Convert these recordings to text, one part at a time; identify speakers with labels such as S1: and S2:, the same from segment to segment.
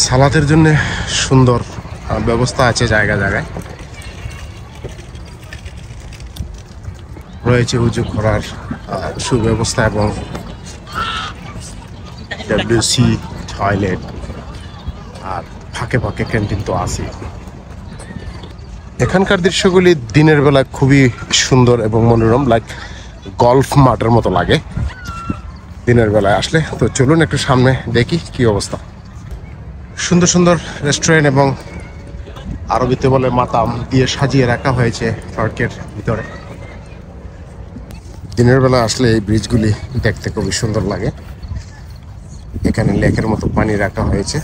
S1: সালাতের জন্য সুন্দর ব্যবস্থা আছে, জায়গা জায়গায় রয়েছে উজু করার সুব্যবস্থা এবং ডব্লিউসি টয়লেট, আর ফাঁকে ফাঁকে ক্যান্টিন তো আছে। এখানকার দৃশ্যগুলি দিনের বেলা খুবই সুন্দর এবং মনোরম, লাইক গল্ফ মাঠের মতো লাগে দিনের বেলায় আসলে। তো চলুন একটু সামনে দেখি কি অবস্থা। সুন্দর সুন্দর রেস্টুরেন্ট এবং আরবিতে বলে মাতাম দিয়ে সাজিয়ে রাখা হয়েছে পার্কের ভিতরে। দিনের বেলা আসলে এই ব্রিজগুলি দেখতে খুবই সুন্দর লাগে। এখানে লেকের মতো পানি রাখা হয়েছে।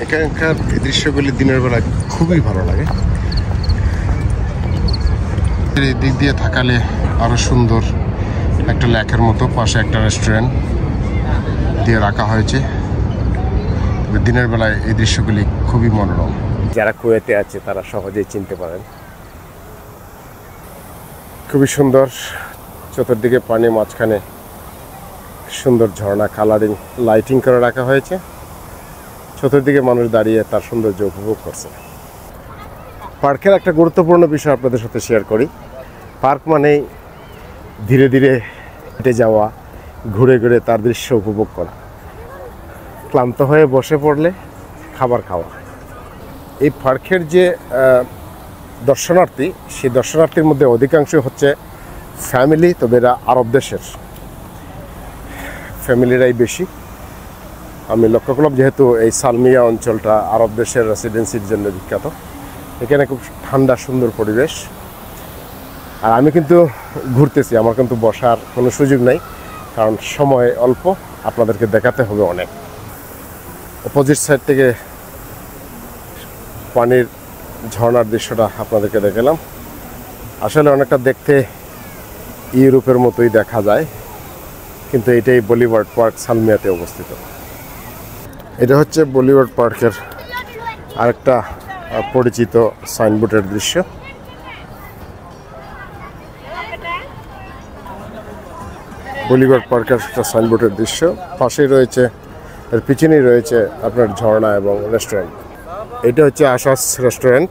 S1: এখানকার দৃশ্যগুলি দিনের বেলা খুবই ভালো লাগে। দিক দিয়ে থাকালে আরো সুন্দর একটা লেকের মতো, পাশে একটা রেস্টুরেন্ট দিয়ে রাখা হয়েছে। দিনের বেলায় এই দৃশ্যগুলি খুবই মনোরম। যারা কুয়েতে আছে তারা সহজেই চিনতে পারেন। খুবই সুন্দর, চতুর্দিকে পানি, মাঝখানে সুন্দর ঝর্ণা, কালারিং লাইটিং করে রাখা হয়েছে। চতুর্দিকে মানুষ দাঁড়িয়ে তার সৌন্দর্য উপভোগ করছে। পার্কের একটা গুরুত্বপূর্ণ বিষয় আপনাদের সাথে শেয়ার করি। পার্ক মানেই ধীরে ধীরে হেঁটে যাওয়া, ঘুরে ঘুরে তার দৃশ্য উপভোগ করা, ক্লান্ত হয়ে বসে পড়লে খাবার খাওয়া। এই পার্কের যে দর্শনার্থী, সেই দর্শনার্থীর মধ্যে অধিকাংশ হচ্ছে ফ্যামিলি, তবে এরা আরব দেশের ফ্যামিলিরাই বেশি। আমি লক্ষ্য করলাম, যেহেতু এই সালমিয়া অঞ্চলটা আরব দেশের রেসিডেন্সির জন্য বিখ্যাত, এখানে খুব ঠান্ডা সুন্দর পরিবেশ। আর আমি কিন্তু ঘুরতেছি, আমার কিন্তু বসার কোনো সুযোগ নাই, কারণ সময় অল্প, আপনাদেরকে দেখাতে হবে অনেক। অপোজিট সাইড থেকে পানির ঝর্ণার দৃশ্যটা আপনাদেরকে দেখালাম। আসলে অনেকটা দেখতে ইউরোপের মতোই দেখা যায়, কিন্তু এটাই বলিউড পার্ক সালমিয়াতে অবস্থিত। এটা হচ্ছে বলিউড পার্কের আরেকটা পরিচিত সাইনবোর্ডের দৃশ্য। বলিউড পার্কের একটা সাইনবোর্ডের দৃশ্য, পাশেই রয়েছে, এর পিছনেই রয়েছে আপনার ঝর্ণা এবং রেস্টুরেন্ট। এটা হচ্ছে আশাস রেস্টুরেন্ট।